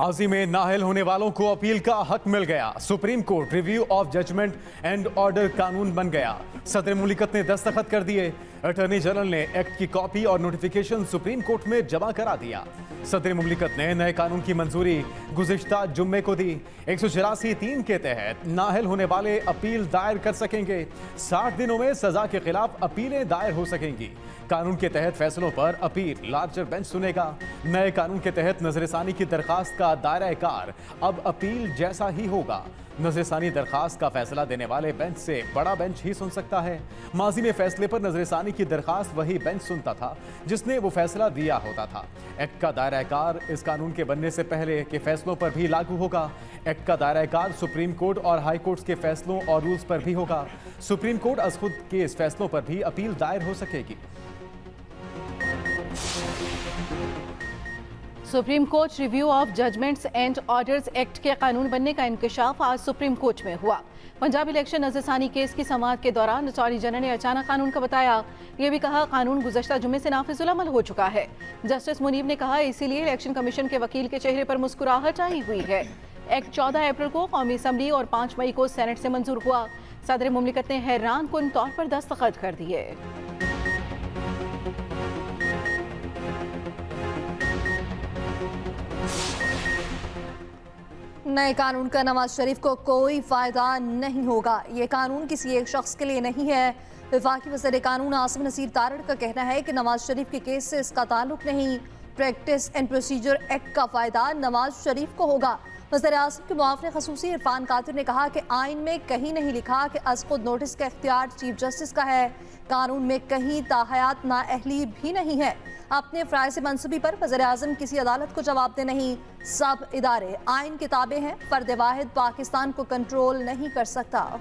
माजी में नाअहल होने वालों को अपील का हक मिल गया। Supreme Court review of judgment and order कानून बन गया। सदर मुमलिकत ने दस्तखत कर दिए। अटॉर्नी जनरल ने एक्ट की कॉपी और नोटिफिकेशन सुप्रीम कोर्ट में जमा करा दिया। सदर मुमलिकत ने नए कानून की मंजूरी गुज़िश्ता जुम्मे को दी। 184(3) के तहत नाअहल होने वाले अपील दायर कर सकेंगे। 60 दिनों में सजा के खिलाफ अपीलें दायर हो सकेंगी। कानून के तहत फैसलों पर अपील लार्जर बेंच सुनेगा। नए कानून के तहत नजरसानी की दरखास्त का दायरा कार अब अपील जैसा ही होगा। नजरसानी दरखास्त का फैसला देने वाले बेंच से बड़ा बेंच ही सुन सकता है। माजी में फैसले पर नजरसानी की दरखास्त वही बेंच सुनता था जिसने वो फैसला दिया होता था। एक्ट का दायरा कार इस कानून के बनने से पहले के फैसलों पर भी लागू होगा। एक्ट का दायरा कार सुप्रीम कोर्ट और हाई कोर्ट के फैसलों और रूल्स पर भी होगा। सुप्रीम कोर्ट अज खुद के इस फैसलों पर भी अपील दायर हो सकेगी। Supreme Court review of judgments and orders act के कानून बनने का इंकशाफ आज सुप्रीम कोर्ट में हुआ। पंजाब इलेक्शन नजरसानी केस की समाअत के दौरान अटॉर्नी जनरल ने अचानक कानून का बताया। ये भी कहा कानून गुज़श्ता जुम्मे से नाफिजुल अमल हो चुका है। जस्टिस मुनीब ने कहा इसीलिए इलेक्शन कमीशन के वकील के चेहरे पर मुस्कुराहट आई हुई है। एक्ट 14 अप्रैल को कौमी असम्बली और 5 मई को सेनेट से मंजूर हुआ। सदर मुमलिकत ने हैरान कुन तौर पर दस्तखत कर दिए। नए कानून का नवाज शरीफ को कोई फायदा नहीं होगा। ये कानून किसी एक शख्स के लिए नहीं है। वफाकी वज़ीर कानून आसिम नसीर तारड़ का कहना है कि नवाज शरीफ के केस से इसका ताल्लुक नहीं। प्रैक्टिस एंड प्रोसीजर एक्ट का फायदा नवाज शरीफ को होगा। वज़ीर आज़म के मुआवने ख़ुसूसी इरफान कादिर ने कहा कि आइन में कहीं नहीं लिखा कि अज़ खुद नोटिस का इख्तियार चीफ जस्टिस का है। कानून में कहीं ताहयात नाअहली भी नहीं है। अपने फ़राइज़ मनसूबी पर वज़ीर आज़म किसी अदालत को जवाबदेह नहीं। सब इदारे आइन के ताबे हैं। फ़र्द वाहिद पाकिस्तान को कंट्रोल नहीं कर सकता।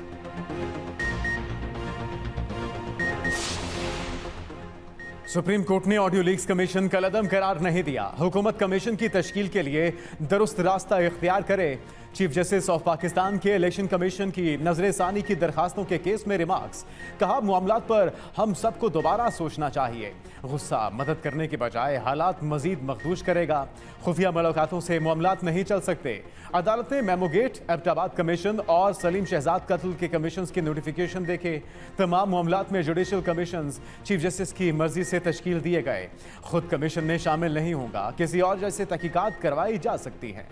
सुप्रीम कोर्ट ने ऑडियो लीक्स कमीशन कलअदम करार नहीं दिया। हुकूमत कमीशन की तश्कील के लिए दुरुस्त रास्ता इख्तियार करे। चीफ जस्टिस ऑफ पाकिस्तान के इलेक्शन कमीशन की नजरसानी की दरखास्तों के केस में रिमार्क्स। कहा मामलात पर हम सबको दोबारा सोचना चाहिए। गुस्सा मदद करने के बजाय हालात मजीद मखदूश करेगा। खुफिया मुलाकातों से मामलात नहीं चल सकते। अदालत ने मेमोगेट, एबटाबाद कमीशन और सलीम शहजाद कत्ल के कमीशन की नोटिफिकेशन देखे। तमाम मामलात में जुडिशल कमीशन चीफ जस्टिस की मर्जी से तश्कील दिए गए। खुद कमीशन में शामिल नहीं होगा। किसी और जैसे तहकीकात करवाई जा सकती है।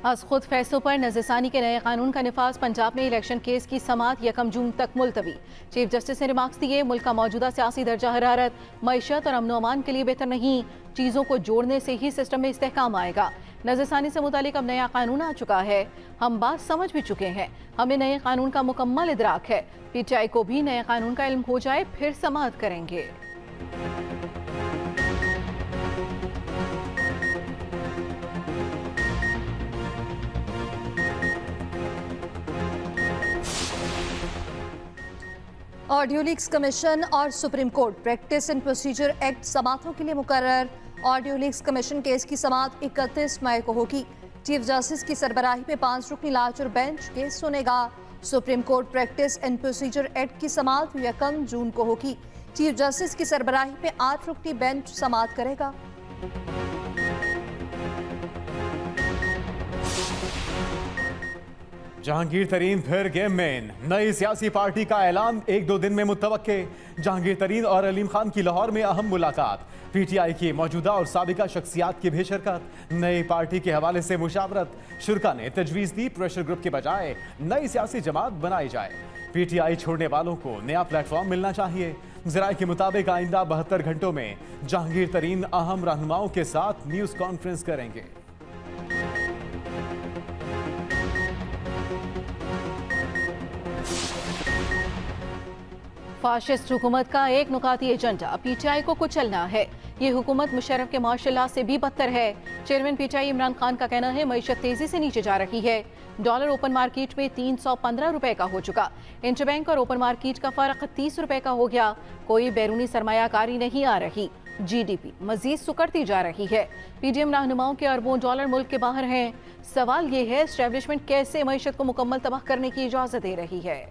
आज खुद फैसलों पर नजरसानी के नए कानून का निफाज। पंजाब में इलेक्शन केस की समाअत 1 जून तक मुलतवी। चीफ जस्टिस ने रिमार्क्स दिए मुल्क का मौजूदा सियासी दर्जा हरारत मईशत और अमन अमान के लिए बेहतर नहीं। चीज़ों को जोड़ने से ही सिस्टम में इस्तेहकाम आएगा। नजरसानी से मुतालिक अब नया कानून आ चुका है। हम बात समझ भी चुके हैं। हमें नए कानून का मुकम्मल इदराक है। PTI को भी नए कानून का इल्म हो जाए फिर समाअत करेंगे। ऑडियो लीक्स कमीशन और supreme court practice and procedure act समाअतों के लिए मुकर्रर। ऑडियो लीक्स कमीशन केस की समाअत 31 मई को होगी। चीफ जस्टिस की सरबराही में 5 रुकनी लार्जर बेंच केस सुनेगा। Supreme court practice and procedure act की समाअत 1 जून को होगी। चीफ जस्टिस की सरबराही में 8 रुकनी बेंच समाअत करेगा। जहांगीर तरीन फिर गेम में। नई सियासी पार्टी का ऐलान 1-2 दिन में मुत्तवक्के। जहांगीर तरीन और अलीम खान की लाहौर में अहम मुलाकात। PTI की मौजूदा और साबिका शख्सियात की भी शिरकत। नई पार्टी के हवाले से मुशावरत। शुरा ने तजवीज़ दी प्रेशर ग्रुप के बजाय नई सियासी जमात बनाई जाए। PTI छोड़ने वालों को नया प्लेटफॉर्म मिलना चाहिए। ज़राए के मुताबिक आइंदा 72 घंटों में जहांगीर तरीन अहम रहनुमाओं के साथ न्यूज़ कॉन्फ्रेंस करेंगे। फाशिस्ट हुकूमत का एक नुकाती एजेंडा PTI को कुचलना है। ये हुकूमत मुशर्रफ के मार्शल से भी बदतर है। चेयरमैन PTI इमरान खान का कहना है मईशत तेजी से नीचे जा रही है। डॉलर ओपन मार्केट में 315 रुपए का हो चुका। इंटरबैंक और ओपन मार्केट का फर्क 30 रुपए का हो गया। कोई बैरूनी सरमायाकारी नहीं आ रही। GDP मजीद सुकड़ती जा रही है। PDM रहनुमाओं के अरबों डॉलर मुल्क के बाहर हैं। सवाल ये है एस्टेब्लिशमेंट कैसे मईशत को मुकम्मल तबाह करने की इजाजत दे रही है।